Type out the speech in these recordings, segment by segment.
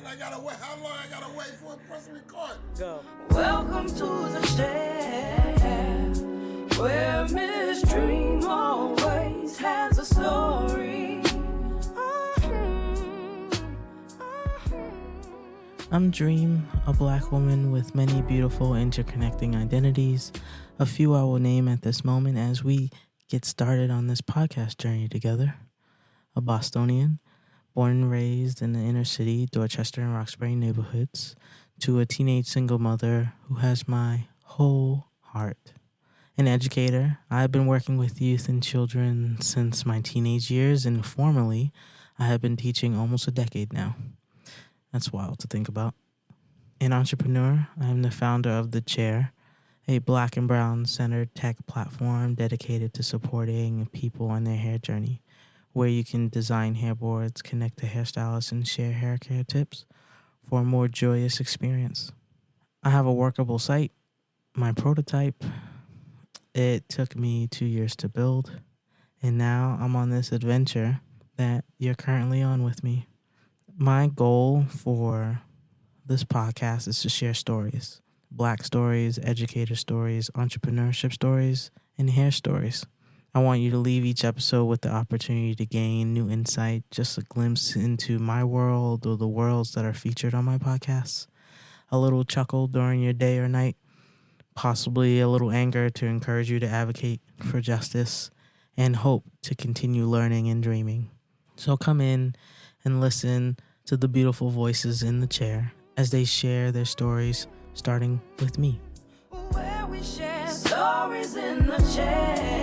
I gotta wait. How long I gotta wait for a press record? Go. Welcome to the stand, where Miss Dream always has a story. I'm Dream, a black woman with many beautiful interconnecting identities. A few I will name at this moment as we get started on this podcast journey together. A Bostonian, born and raised in the inner city, Dorchester and Roxbury neighborhoods, to a teenage single mother who has my whole heart. An educator, I've been working with youth and children since my teenage years, and formally, I have been teaching almost a decade now. That's wild to think about. An entrepreneur, I am the founder of The Chair, a black and brown centered tech platform dedicated to supporting people on their hair journey, where you can design hair boards, connect to hairstylists, and share hair care tips for a more joyous experience. I have a workable site, my prototype. It took me 2 years to build, and now I'm on this adventure that you're currently on with me. My goal for this podcast is to share stories, black stories, educator stories, entrepreneurship stories, and hair stories. I want you to leave each episode with the opportunity to gain new insight, just a glimpse into my world or the worlds that are featured on my podcasts, a little chuckle during your day or night, possibly a little anger to encourage you to advocate for justice, and hope to continue learning and dreaming. So come in and listen to the beautiful voices in the chair as they share their stories, starting with me. Where we share stories in the chair.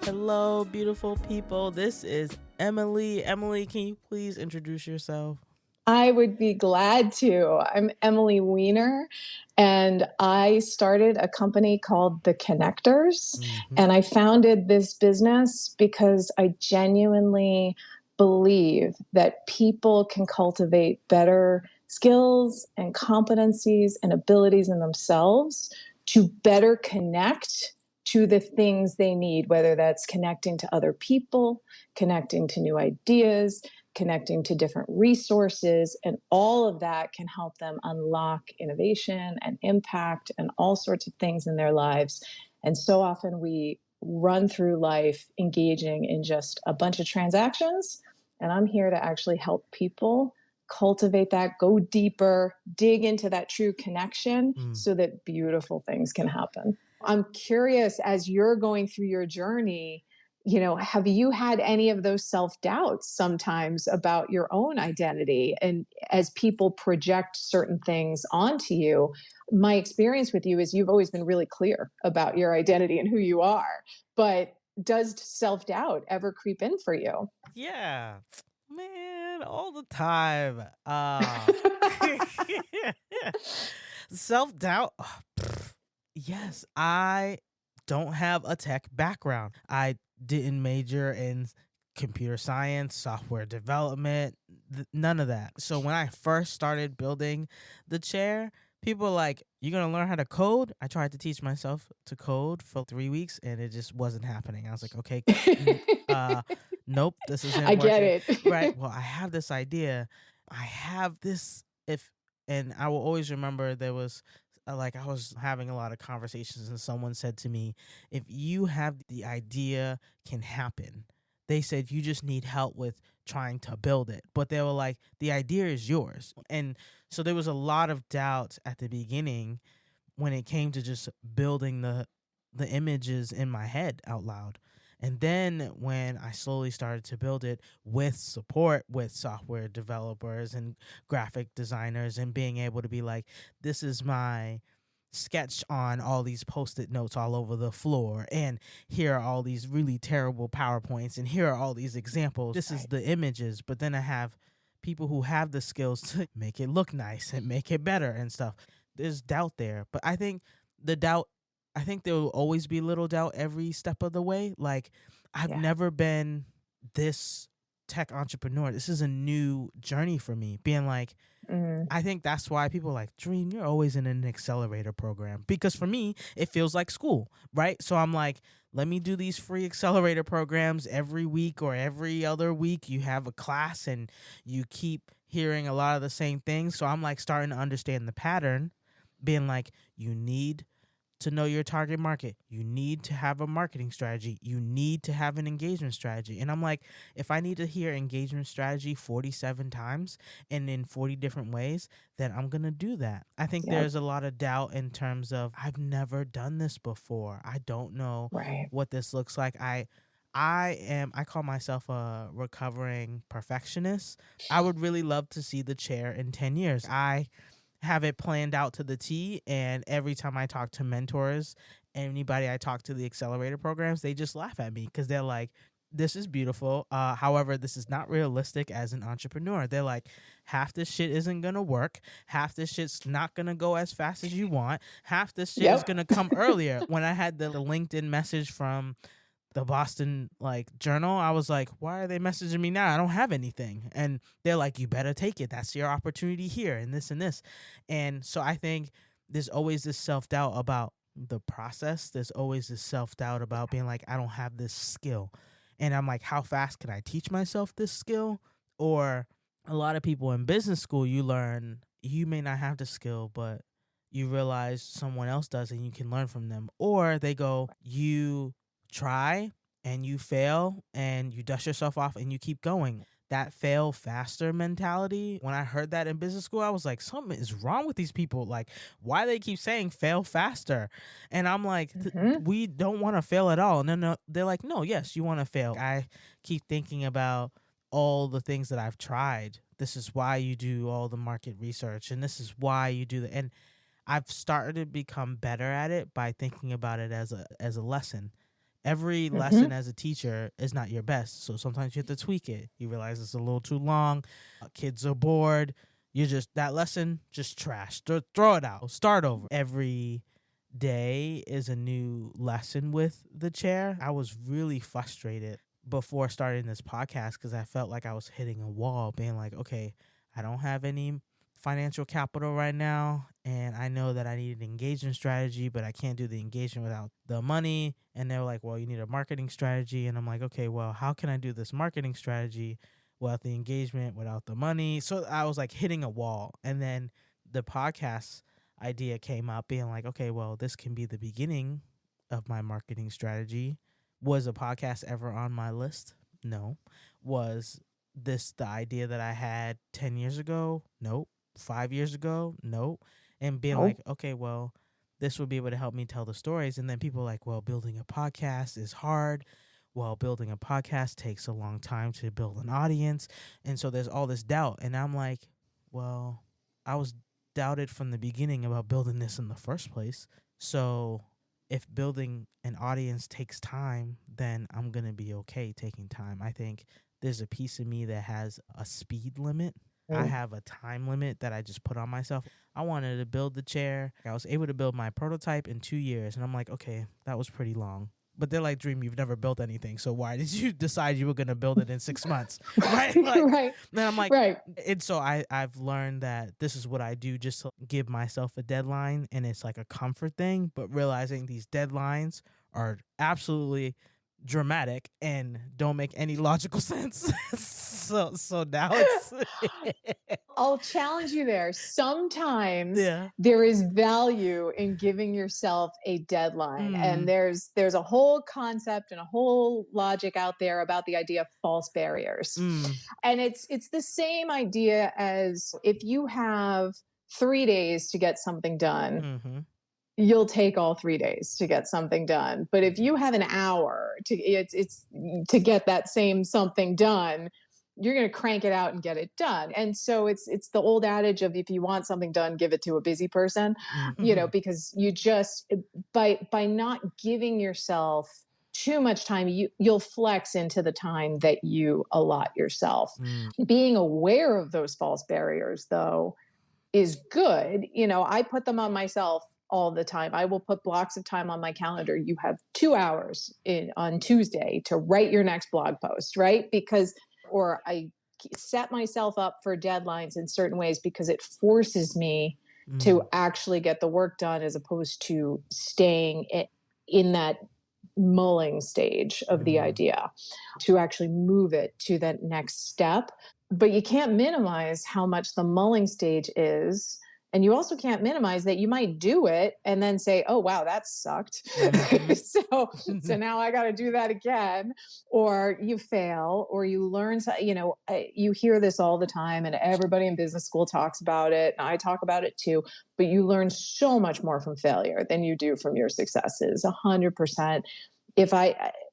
Hello, beautiful people. This is Emily. Emily, can you please introduce yourself? I would be glad to. I'm Emily Weiner, and I started a company called The Connectors. And I founded this business because I genuinely believe that people can cultivate better skills and competencies and abilities in themselves to better connect to the things they need, whether that's connecting to other people, connecting to new ideas, connecting to different resources, and all of that can help them unlock innovation and impact and all sorts of things in their lives. And so often we run through life engaging in just a bunch of transactions, and I'm here to actually help people cultivate that, go deeper, dig into that true connection so that beautiful things can happen. I'm curious, as you're going through your journey, have you had any of those self-doubts sometimes about your own identity? And as people project certain things onto you, my experience with you is you've always been really clear about your identity and who you are. But does self-doubt ever creep in for you? Yeah, man, all the time. Self-doubt. Yes, I don't have a tech background. I didn't major in computer science, software development, none of that. So when I first started building the chair, people were like, "You're going to learn how to code?" I tried to teach myself to code for 3 weeks and it just wasn't happening. I was like, okay, nope, this isn't I working. get it. Right. Well, I have this idea. I have this, and I will always remember there was, I was having a lot of conversations and someone said to me, if you have the idea can happen. They said you just need help with trying to build it. But they were like, the idea is yours. And so there was a lot of doubt at the beginning when it came to just building the images in my head out loud. And then when I slowly started to build it with support with software developers and graphic designers and being able to be like, this is my sketch on all these Post-it notes all over the floor, and here are all these really terrible PowerPoints, and here are all these examples. This is the images, but then I have people who have the skills to make it look nice and make it better and stuff. There's doubt there, but I think there will always be little doubt every step of the way. Like, I've never been this tech entrepreneur. This is a new journey for me, being like, I think that's why people are like, Dream, you're always in an accelerator program. Because for me, it feels like school, right? So I'm like, let me do these free accelerator programs every week or every other week. You have a class and you keep hearing a lot of the same things. So I'm like starting to understand the pattern, being like, you need to know your target market. You need to have a marketing strategy. You need to have an engagement strategy. And I'm like, if I need to hear engagement strategy 47 times and in 40 different ways, then I'm going to do that. I think there's a lot of doubt in terms of, I've never done this before. I don't know what this looks like. I call myself a recovering perfectionist. I would really love to see the chair in 10 years. I have it planned out to the T, and every time I talk to mentors, anybody I talk to the accelerator programs, they just laugh at me because they're like, this is beautiful. However, this is not realistic as an entrepreneur. They're like, half this shit isn't going to work. Half this shit's not going to go as fast as you want. Half this shit is going to come earlier. When I had the LinkedIn message from the Boston journal, I was like, why are they messaging me now? I don't have anything. And they're like, you better take it. That's your opportunity here and this and this. And so I think there's always this self-doubt about the process. There's always this self-doubt about being like, I don't have this skill. And I'm like, how fast can I teach myself this skill? Or a lot of people in business school, you learn you may not have the skill, but you realize someone else does and you can learn from them. Or they go, you try and you fail and you dust yourself off and you keep going. That fail faster mentality, when I heard that in business school, I was like, something is wrong with these people. Like, why they keep saying fail faster? And I'm like, we don't want to fail at all. And then they're like, no, yes, you want to fail. I keep thinking about all the things that I've tried. This is why you do all the market research, and this is why you do and I've started to become better at it by thinking about it as a lesson. Every lesson as a teacher is not your best. So sometimes you have to tweak it. You realize it's a little too long. Kids are bored. That lesson, just trash. Throw it out. Start over. Every day is a new lesson with the chair. I was really frustrated before starting this podcast because I felt like I was hitting a wall, being like, okay, I don't have any financial capital right now, and I know that I need an engagement strategy, but I can't do the engagement without the money. And they're like, well, you need a marketing strategy. And I'm like, okay, well, how can I do this marketing strategy without the engagement, without the money? So I was like hitting a wall. And then the podcast idea came up, being like, okay, well, this can be the beginning of my marketing strategy. Was a podcast ever on my list? No. Was this the idea that I had 10 years ago? Nope. 5 years ago? Nope. And being like, okay, well, this would be able to help me tell the stories. And then people are like, well, building a podcast is hard. Well, building a podcast takes a long time to build an audience. And so there's all this doubt. And I'm like, well, I was doubted from the beginning about building this in the first place. So if building an audience takes time, then I'm going to be okay taking time. I think there's a piece of me that has a speed limit. I have a time limit that I just put on myself. I wanted to build the chair. I was able to build my prototype in 2 years. And I'm like, okay, that was pretty long. But they're like, Dream, you've never built anything. So why did you decide you were going to build it in 6 months? Right? Then I'm like, and so I've learned that this is what I do just to give myself a deadline. And it's like a comfort thing. But realizing these deadlines are absolutely dramatic and don't make any logical sense. so now it's I'll challenge you there. Sometimes there is value in giving yourself a deadline. And there's a whole concept and a whole logic out there about the idea of false barriers. And it's the same idea as if you have 3 days to get something done. You'll take all 3 days to get something done. But if you have an hour to get that same something done, you're going to crank it out and get it done. And so it's the old adage of, if you want something done, give it to a busy person, because you just, by not giving yourself too much time, you'll flex into the time that you allot yourself. Being aware of those false barriers, though, is good. I put them on myself all the time. I will put blocks of time on my calendar. You have 2 hours on Tuesday to write your next blog post, right? Because or I set myself up for deadlines in certain ways because it forces me to actually get the work done as opposed to staying in that mulling stage of the idea, to actually move it to that next step. But you can't minimize how much the mulling stage is. And you also can't minimize that you might do it and then say, oh, wow, that sucked. So now I got to do that again. Or you fail, or you learn, you hear this all the time, and everybody in business school talks about it. And I talk about it too. But you learn so much more from failure than you do from your successes, 100%.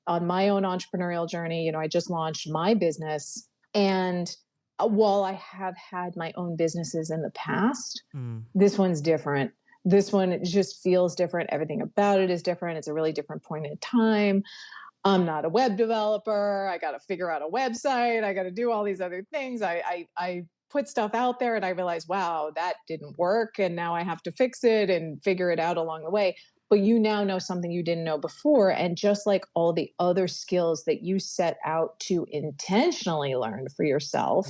On my own entrepreneurial journey, I just launched my business. And while I have had my own businesses in the past, this one's different. This one just feels different. Everything about it is different. It's a really different point in time. I'm not a web developer. I got to figure out a website. I got to do all these other things. I put stuff out there and I realized, wow, that didn't work. And now I have to fix it and figure it out along the way. But you now know something you didn't know before. And just like all the other skills that you set out to intentionally learn for yourself,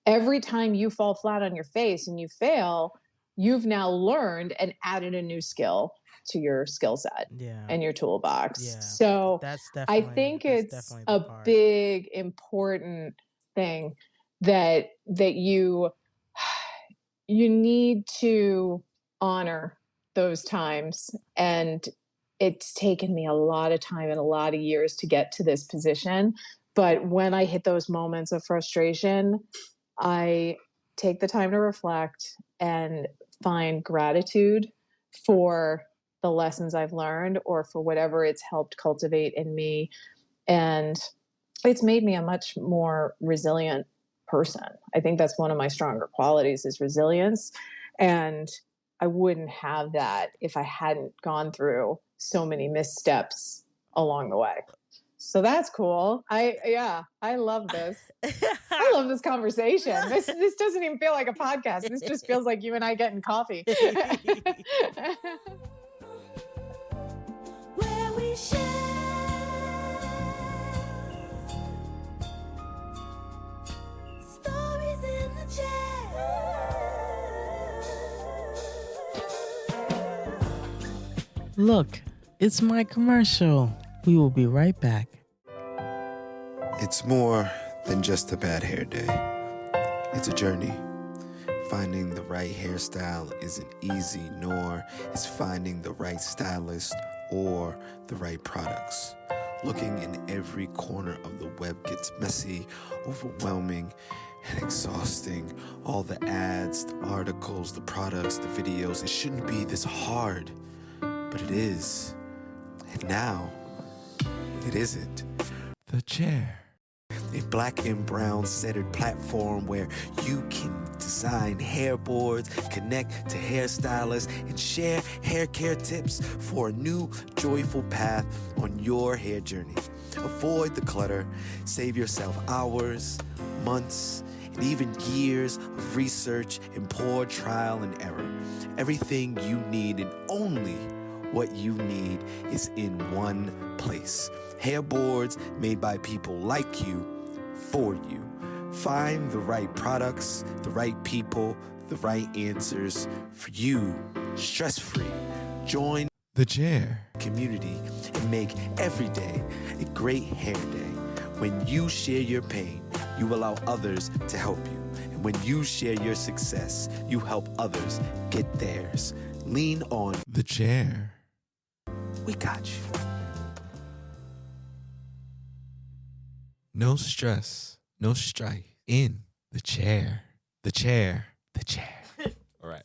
every time you fall flat on your face and you fail, you've now learned and added a new skill to your skill set and your toolbox. So I think it's a big, important thing that you need to honor those times. And it's taken me a lot of time and a lot of years to get to this position. But when I hit those moments of frustration, I take the time to reflect and find gratitude for the lessons I've learned or for whatever it's helped cultivate in me. And it's made me a much more resilient person. I think that's one of my stronger qualities is resilience. And I wouldn't have that if I hadn't gone through so many missteps along the way. So that's cool. I love this. I love this conversation. This doesn't even feel like a podcast. This just feels like you and I getting coffee. Where we share stories in the chair. Look, it's my commercial. We will be right back. It's more than just a bad hair day. It's a journey. Finding the right hairstyle isn't easy, nor is finding the right stylist or the right products. Looking in every corner of the web gets messy, overwhelming, and exhausting. All the ads, the articles, the products, the videos, it shouldn't be this hard, but it is. And now, it isn't. The Chair. A black and brown centered platform where you can design hair boards, connect to hairstylists, and share hair care tips for a new, joyful path on your hair journey. Avoid the clutter, save yourself hours, months, and even years of research and poor trial and error. Everything you need and only what you need is in one place. Hair boards made by people like you, for you. Find the right products, the right people, the right answers for you, stress-free. Join the Chair community and make every day a great hair day. When you share your pain, you allow others to help you. And when you share your success, you help others get theirs. Lean on the Chair. We got you. No stress, no strife. In the chair, the chair, the chair. All right.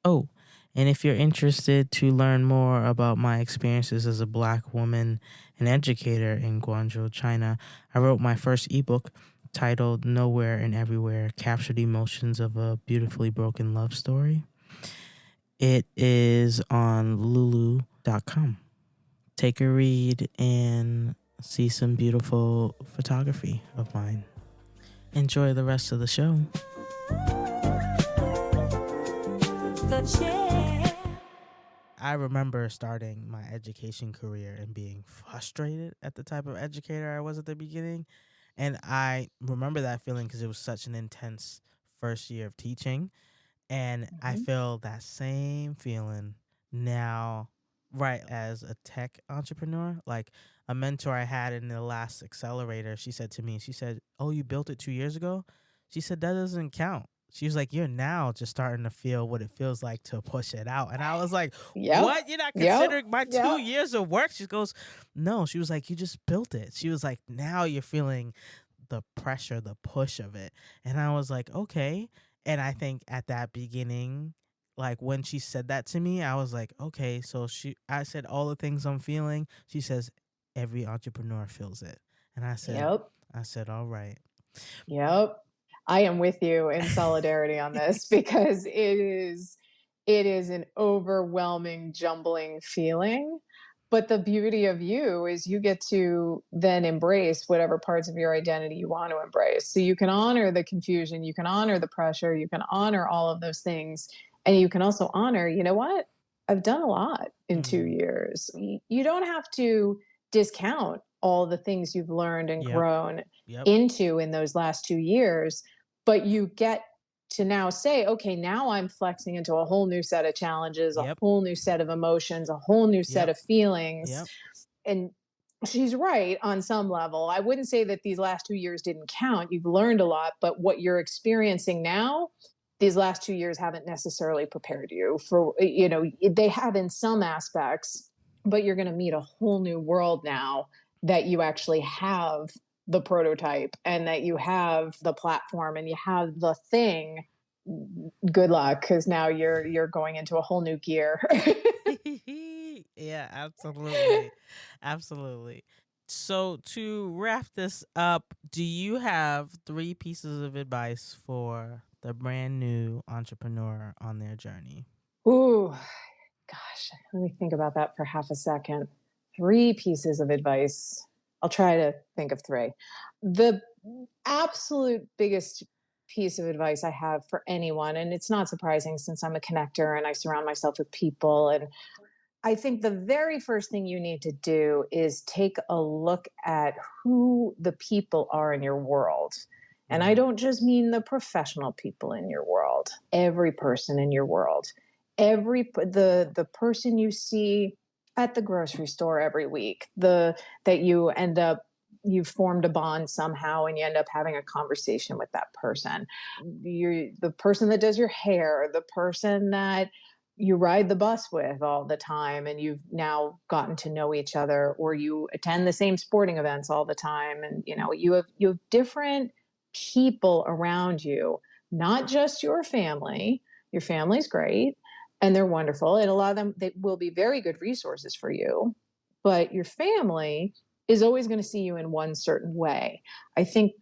Oh, and if you're interested to learn more about my experiences as a Black woman and educator in Guangzhou, China, I wrote my first ebook titled Nowhere and Everywhere, Capture the Emotions of a Beautifully Broken Love Story. It is on lulu.com. Take a read and see some beautiful photography of mine. Enjoy the rest of the show. The chair. I remember starting my education career and being frustrated at the type of educator I was at the beginning. And I remember that feeling because it was such an intense first year of teaching. And I feel that same feeling now, right, as a tech entrepreneur. Like a mentor I had in the last accelerator, she said to me, she said, "Oh, you built it 2 years ago?" She said, "That doesn't count." She was like, "You're now just starting to feel what it feels like to push it out." And I was like, "What? You're not considering my 2 years of work?" She goes, "No." She was like, "You just built it." She was like, "Now you're feeling the pressure, the push of it." And I was like, okay. And I think at that beginning, like when she said that to me, I was like, okay. So I said all the things I'm feeling. She says, every entrepreneur feels it. And I said, all right. Yep. I am with you in solidarity on this because it is an overwhelming, jumbling feeling. But the beauty of you is you get to then embrace whatever parts of your identity you want to embrace. So you can honor the confusion, you can honor the pressure, you can honor all of those things. And you can also honor, you know what? I've done a lot in 2 years. You don't have to discount all the things you've learned and grown into in those last 2 years, but you get to now say, okay, now I'm flexing into a whole new set of challenges, a whole new set of emotions, a whole new set of feelings. And she's right on some level. I wouldn't say that these last 2 years didn't count. You've learned a lot, but what you're experiencing now, these last 2 years haven't necessarily prepared you for, they have in some aspects, but you're going to meet a whole new world now that you actually have the prototype and that you have the platform and you have the thing. Good luck, because now you're going into a whole new gear. Yeah, absolutely. Absolutely. So to wrap this up, do you have 3 pieces of advice for the brand new entrepreneur on their journey? Ooh, gosh, let me think about that for half a second. 3 pieces of advice. I'll try to think of 3. The absolute biggest piece of advice I have for anyone, and it's not surprising since I'm a connector and I surround myself with people, and I think the very first thing you need to do is take a look at who the people are in your world. And I don't just mean the professional people in your world, every person in your world. The person you see at the grocery store every week, that you've formed a bond somehow and you end up having a conversation with that person. The person that does your hair, the person that you ride the bus with all the time and you've now gotten to know each other, or you attend the same sporting events all the time, and you have different people around you, not just your family. Your family's great and they're wonderful, and a lot of them, they will be very good resources for you, but your family is always going to see you in one certain way. I think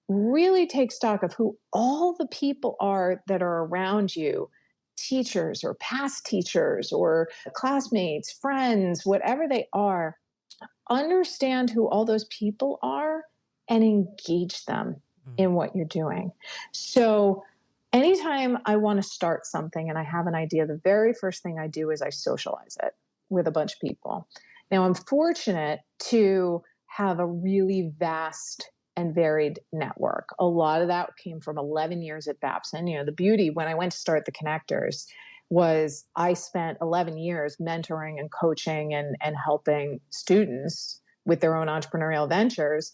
really take stock of who all the people are that are around you, teachers or past teachers or classmates, friends, whatever they are. Understand who all those people are and engage them in what you're doing. So, anytime I want to start something and I have an idea, the very first thing I do is I socialize it with a bunch of people. Now, I'm fortunate to have a really vast and varied network. A lot of that came from 11 years at Babson. The beauty when I went to start the Connectors was I spent 11 years mentoring and coaching and helping students with their own entrepreneurial ventures,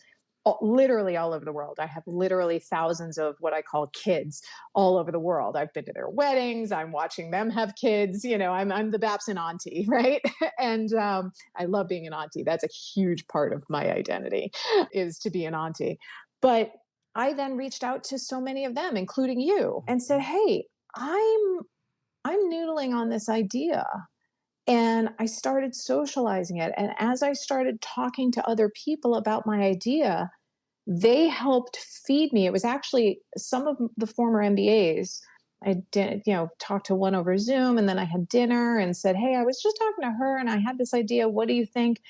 literally all over the world. I have literally thousands of what I call kids all over the world. I've been to their weddings. I'm watching them have kids. I'm the Babson auntie, right? And I love being an auntie. That's a huge part of my identity, is to be an auntie. But I then reached out to so many of them, including you, and said, hey, I'm noodling on this idea. And I started socializing it. And as I started talking to other people about my idea, they helped feed me. It was actually some of the former MBAs. I did, talked to one over Zoom, and then I had dinner and said, hey, I was just talking to her and I had this idea. What do you think?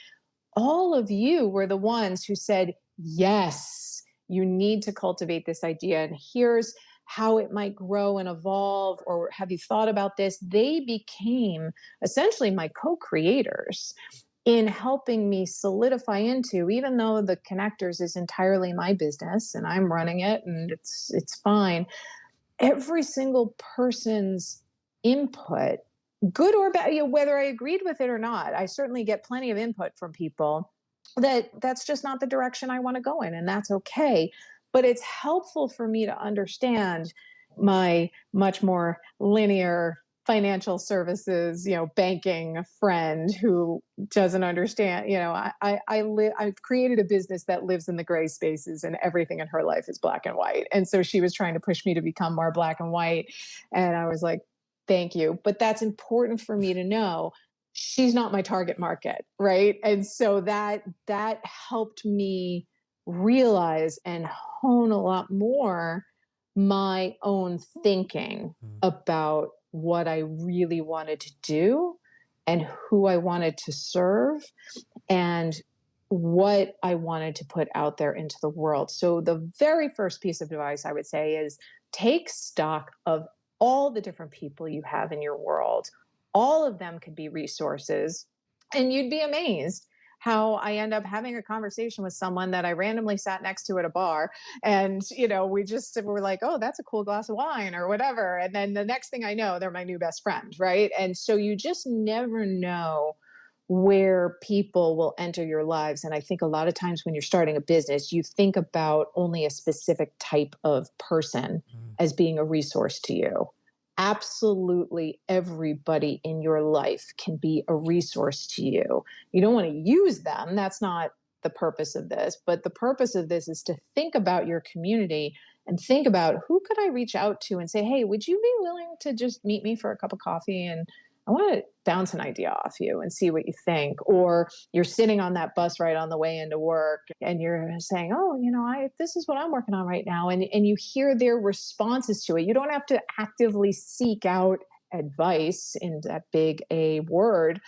All of you were the ones who said, yes, you need to cultivate this idea. And here's how it might grow and evolve. Or have you thought about this? They became essentially my co-creators in helping me solidify into, even though the Connectors is entirely my business and I'm running it and it's fine, every single person's input, good or bad, whether I agreed with it or not, I certainly get plenty of input from people that's just not the direction I want to go in, and that's okay. But it's helpful for me to understand my much more linear financial services, banking friend who doesn't understand. I've created a business that lives in the gray spaces, and everything in her life is black and white. And so she was trying to push me to become more black and white, and I was like, thank you, but that's important for me to know. She's not my target market, right? And so that helped me realize and hone a lot more my own thinking about what I really wanted to do and who I wanted to serve and what I wanted to put out there into the world. So the very first piece of advice I would say is take stock of all the different people you have in your world. All of them could be resources, and you'd be amazed how I end up having a conversation with someone that I randomly sat next to at a bar. And, we just were like, oh, that's a cool glass of wine or whatever. And then the next thing I know, they're my new best friend. Right. And so you just never know where people will enter your lives. And I think a lot of times when you're starting a business, you think about only a specific type of person as being a resource to you. Absolutely everybody in your life can be a resource to you. You don't want to use them. That's not the purpose of this. But the purpose of this is to think about your community and think about who could I reach out to and say, hey, would you be willing to just meet me for a cup of coffee? And I want to bounce an idea off you and see what you think. Or you're sitting on that bus ride on the way into work and you're saying, oh, this is what I'm working on right now. And you hear their responses to it. You don't have to actively seek out advice in that big A word.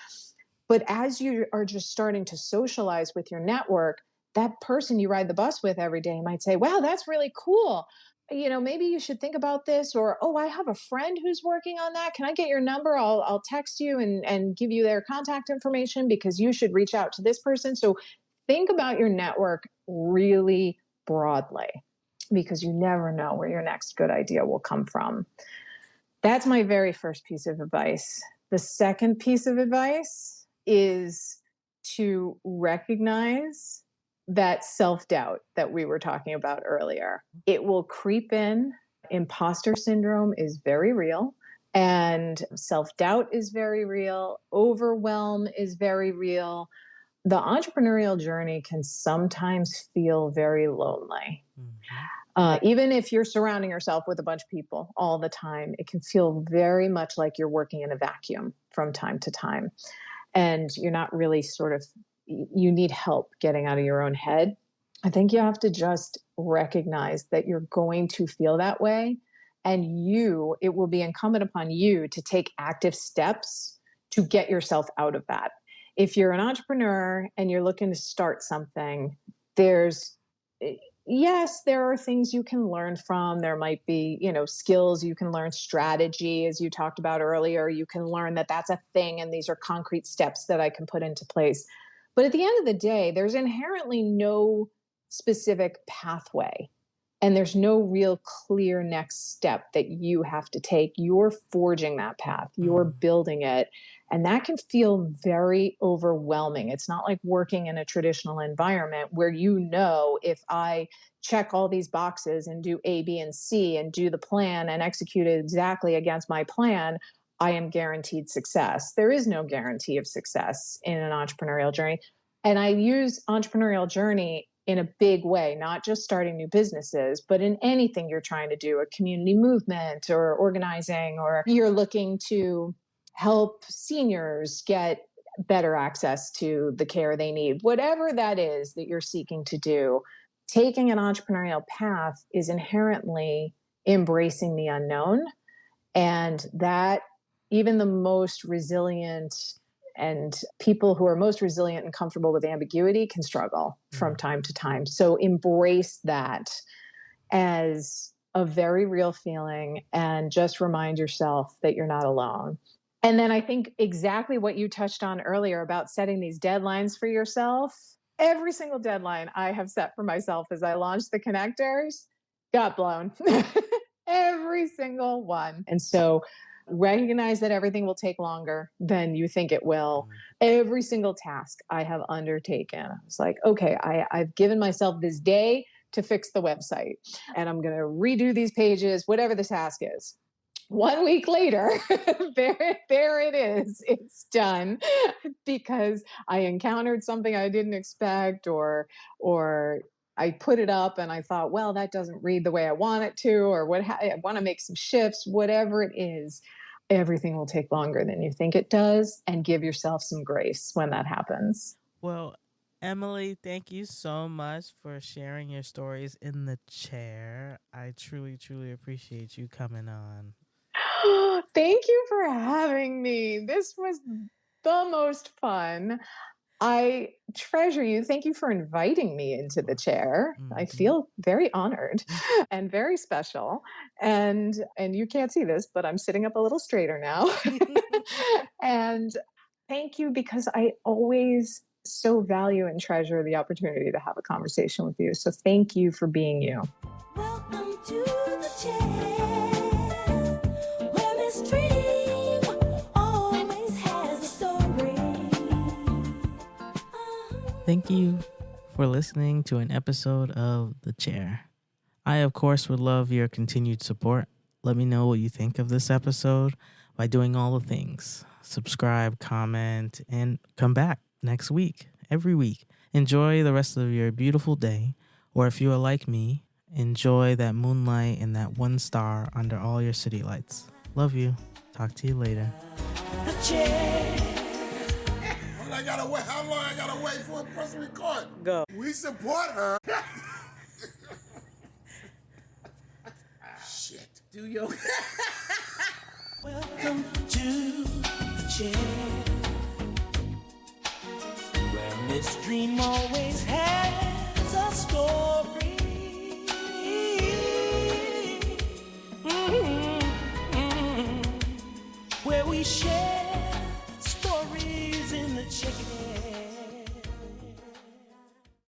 But as you are just starting to socialize with your network, that person you ride the bus with every day might say, wow, that's really cool. Maybe you should think about this, or, oh, I have a friend who's working on that. Can I get your number? I'll text you and give you their contact information because you should reach out to this person. So think about your network really broadly because you never know where your next good idea will come from. That's my very first piece of advice. The second piece of advice is to recognize that self-doubt that we were talking about earlier. It will creep in. Imposter syndrome is very real, and self-doubt is very real. Overwhelm is very real. The entrepreneurial journey can sometimes feel very lonely. Even if you're surrounding yourself with a bunch of people all the time, it can feel very much like you're working in a vacuum from time to time. And you're not really you need help getting out of your own head. I think you have to just recognize that you're going to feel that way. And it will be incumbent upon you to take active steps to get yourself out of that. If you're an entrepreneur and you're looking to start something, yes, there are things you can learn from. There might be, skills you can learn, strategy, as you talked about earlier. You can learn that that's a thing and these are concrete steps that I can put into place. But at the end of the day, there's inherently no specific pathway and there's no real clear next step that you have to take. You're forging that path. You're building it. And that can feel very overwhelming. It's not like working in a traditional environment where if I check all these boxes and do A, B, and C and do the plan and execute it exactly against my plan, I am guaranteed success. There is no guarantee of success in an entrepreneurial journey. And I use entrepreneurial journey in a big way, not just starting new businesses, but in anything you're trying to do, a community movement or organizing, or you're looking to help seniors get better access to the care they need. Whatever that is that you're seeking to do, taking an entrepreneurial path is inherently embracing the unknown. And that even the most resilient and people who are most resilient and comfortable with ambiguity can struggle from time to time. So embrace that as a very real feeling and just remind yourself that you're not alone. And then I think exactly what you touched on earlier about setting these deadlines for yourself. Every single deadline I have set for myself as I launched the connectors got blown. Every single one. And so recognize that everything will take longer than you think it will. Every single task I have undertaken, I was like, okay, I've given myself this day to fix the website, and I'm going to redo these pages, whatever the task is. 1 week later, there it is. It's done because I encountered something I didn't expect, or I put it up and I thought, well, that doesn't read the way I want it to, or I want to make some shifts, whatever it is. Everything will take longer than you think it does, and give yourself some grace when that happens. Well, Emily, thank you so much for sharing your stories in the chair. I truly, truly appreciate you coming on. Thank you for having me. This was the most fun. I treasure you. Thank you for inviting me into the chair. I feel very honored and very special. And you can't see this, but I'm sitting up a little straighter now. And thank you, because I always so value and treasure the opportunity to have a conversation with you. So thank you for being you. Welcome to the chair, where Miss Dream always has a story. Thank you for listening to an episode of The Chair. I, of course, would love your continued support. Let me know what you think of this episode by doing all the things. Subscribe, comment, and come back next week, every week. Enjoy the rest of your beautiful day. Or if you are like me, enjoy that moonlight and that one star under all your city lights. Love you. Talk to you later. The chair. How long I gotta wait for a press record? Go. We support her. Shit. Do your... Welcome to the chair, where Miss Dream always has a story. Where we share